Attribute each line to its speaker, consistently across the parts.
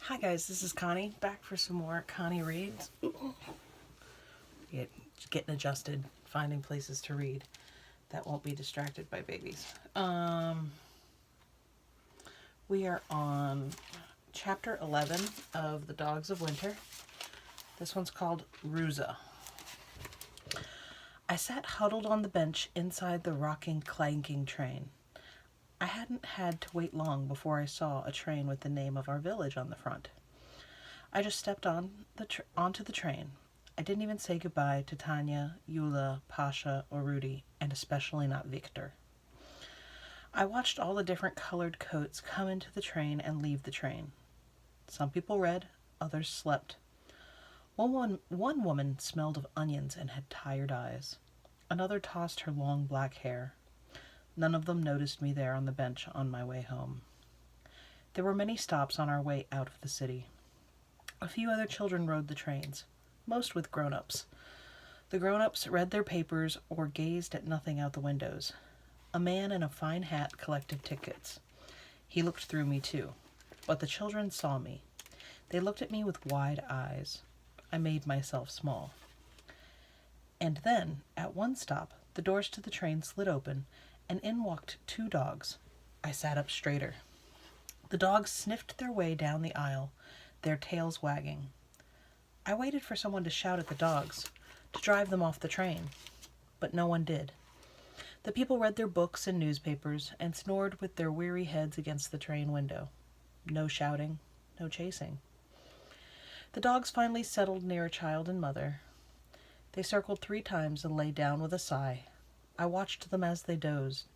Speaker 1: Hi guys, this is Connie, back for some more Connie Reads. Getting adjusted, finding places to read that won't be distracted by babies. We are on chapter 11 of The Dogs of Winter. This one's called Ruza. I sat huddled on the bench inside the rocking, clanking train. I hadn't had to wait long before I saw a train with the name of our village on the front. I just stepped onto the train. I didn't even say goodbye to Tanya, Yula, Pasha, or Rudy, and especially not Victor. I watched all the different colored coats come into the train and leave the train. Some people read, others slept. One woman smelled of onions and had tired eyes. Another tossed her long black hair. None of them noticed me there on the bench on my way home. There were many stops on our way out of the city. A few other children rode the trains, most with grown-ups. The grown-ups read their papers or gazed at nothing out the windows. A man in a fine hat collected tickets. He looked through me too, but the children saw me. They looked at me with wide eyes. I made myself small. And then, at one stop, the doors to the train slid open, and in walked two dogs. I sat up straighter. The dogs sniffed their way down the aisle, their tails wagging. I waited for someone to shout at the dogs, to drive them off the train, but no one did. The people read their books and newspapers and snored with their weary heads against the train window. No shouting, no chasing. The dogs finally settled near a child and mother. They circled 3 times and lay down with a sigh. I watched them as they dozed.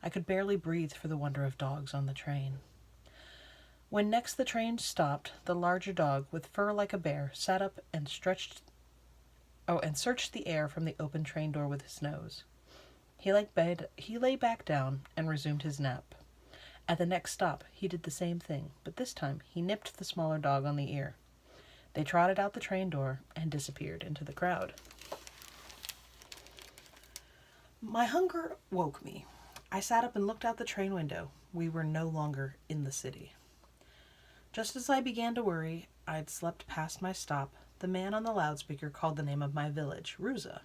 Speaker 1: I could barely breathe for the wonder of dogs on the train. When next the train stopped, the larger dog, with fur like a bear, sat up and searched the air from the open train door with his nose. He lay back down and resumed his nap. At the next stop, he did the same thing, but this time he nipped the smaller dog on the ear. They trotted out the train door and disappeared into the crowd. My hunger woke me. I sat up and looked out the train window. We were no longer in the city. Just as I began to worry I'd slept past my stop, the man on the loudspeaker called the name of my village, Ruza.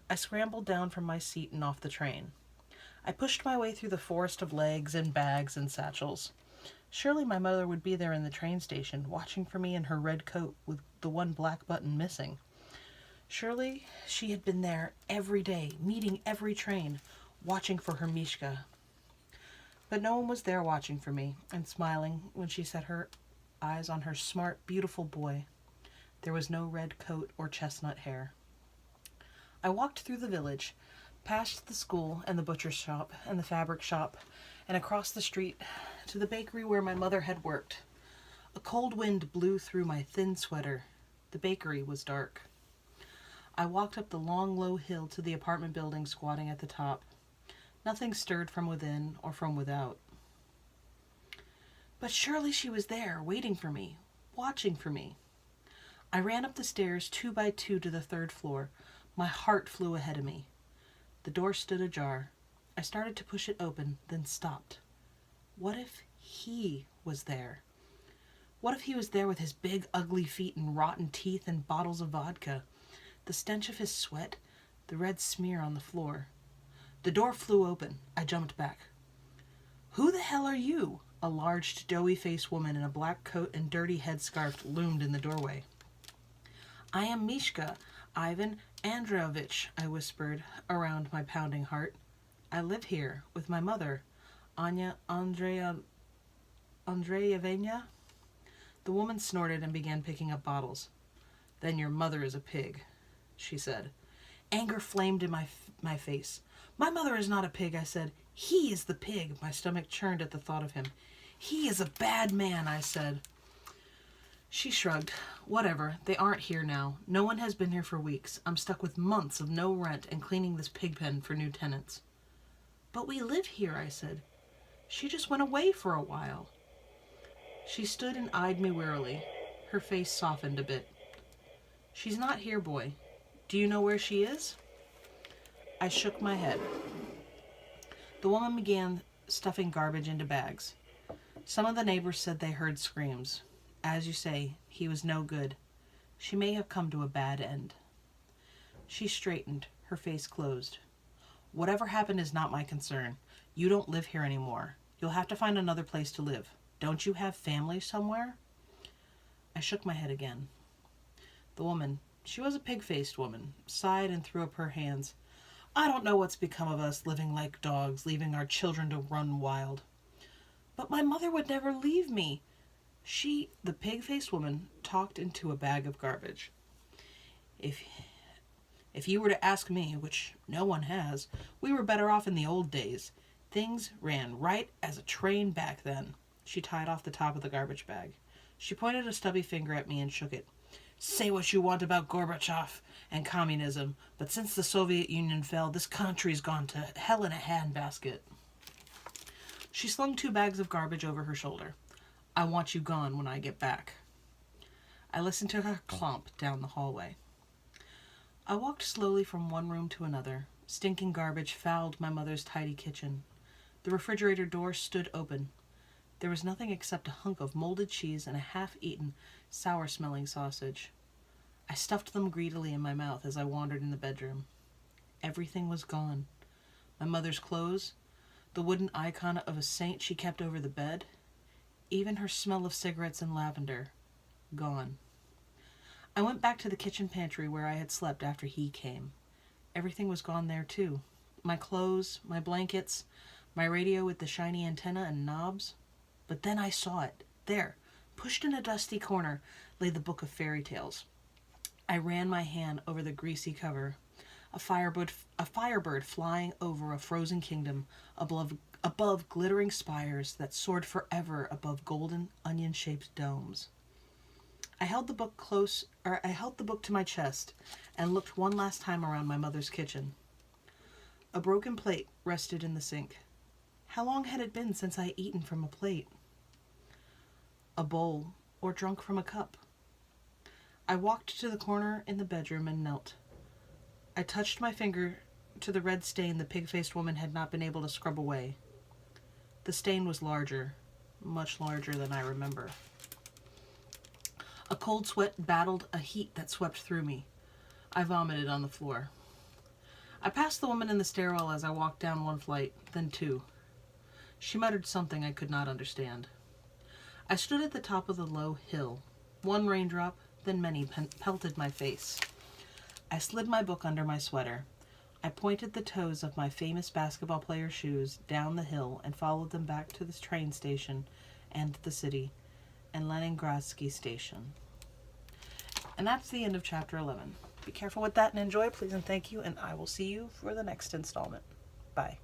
Speaker 1: I scrambled down from my seat and off the train. I pushed my way through the forest of legs and bags and satchels. Surely my mother would be there in the train station, watching for me in her red coat with the one black button missing. Surely she had been there every day, meeting every train, watching for her Mishka. But no one was there watching for me and smiling when she set her eyes on her smart, beautiful boy. There was no red coat or chestnut hair. I walked through the village, past the school and the butcher's shop and the fabric shop, and across the street to the bakery where my mother had worked. A cold wind blew through my thin sweater. The bakery was dark. I walked up the long, low hill to the apartment building squatting at the top. Nothing stirred from within or from without. But surely she was there, waiting for me, watching for me. I ran up the stairs 2 by 2 to the 3rd floor. My heart flew ahead of me. The door stood ajar. I started to push it open, then stopped. What if he was there? What if he was there with his big, ugly feet and rotten teeth and bottles of vodka? The stench of his sweat, the red smear on the floor. The door flew open. I jumped back. "Who the hell are you?" A large, doughy-faced woman in a black coat and dirty headscarf loomed in the doorway. "I am Mishka, Ivan Andreevich," I whispered around my pounding heart. "I live here with my mother, Anya Andreevna." The woman snorted and began picking up bottles. "Then your mother is a pig," she said. Anger flamed in my face. "My mother is not a pig," I said. "He is the pig." My stomach churned at the thought of him. "He is a bad man," I said. She shrugged. "Whatever. They aren't here now. No one has been here for weeks. I'm stuck with months of no rent and cleaning this pig pen for new tenants." "But we live here," I said. "She just went away for a while." She stood and eyed me wearily. Her face softened a bit. "She's not here, boy. Do you know where she is?" I shook my head. The woman began stuffing garbage into bags. Some of the neighbors said they heard screams. As you say, he was no good. She may have come to a bad end. She straightened, her face closed. Whatever happened is not my concern. You don't live here anymore. You'll have to find another place to live. Don't you have family somewhere? I shook my head again. The woman, she was a pig-faced woman, sighed and threw up her hands. I don't know what's become of us, living like dogs, leaving our children to run wild. But my mother would never leave me. She, the pig-faced woman, talked into a bag of garbage. If you were to ask me, which no one has, we were better off in the old days. Things ran right as a train back then. She tied off the top of the garbage bag. She pointed a stubby finger at me and shook it. Say what you want about Gorbachev and communism, but since the Soviet Union fell, this country's gone to hell in a handbasket. She slung 2 bags of garbage over her shoulder. I want you gone when I get back. I listened to her clomp down the hallway. I walked slowly from one room to another. Stinking garbage fouled my mother's tidy kitchen. The refrigerator door stood open. There was nothing except a hunk of molded cheese and a half-eaten, sour-smelling sausage. I stuffed them greedily in my mouth as I wandered in the bedroom. Everything was gone. My mother's clothes, the wooden icon of a saint she kept over the bed, even her smell of cigarettes and lavender, gone. I went back to the kitchen pantry where I had slept after he came. Everything was gone there too. My clothes, my blankets, my radio with the shiny antenna and knobs. But then I saw it. There, pushed in a dusty corner, lay the book of fairy tales. I ran my hand over the greasy cover. A firebird flying over a frozen kingdom above glittering spires that soared forever above golden onion-shaped domes. I held the book to my chest and looked one last time around my mother's kitchen. A broken plate rested in the sink. How long had it been since I had eaten from a plate? A bowl, or drunk from a cup? I walked to the corner in the bedroom and knelt. I touched my finger to the red stain the pig-faced woman had not been able to scrub away. The stain was larger, much larger than I remember. A cold sweat battled a heat that swept through me. I vomited on the floor. I passed the woman in the stairwell as I walked down 1 flight, then 2. She muttered something I could not understand. I stood at the top of the low hill. 1 raindrop, then many pelted my face. I slid my book under my sweater. I pointed the toes of my famous basketball player shoes down the hill and followed them back to the train station and the city and Leningradsky Station. And that's the end of chapter 11. Be careful with that and enjoy, please and thank you, and I will see you for the next installment. Bye.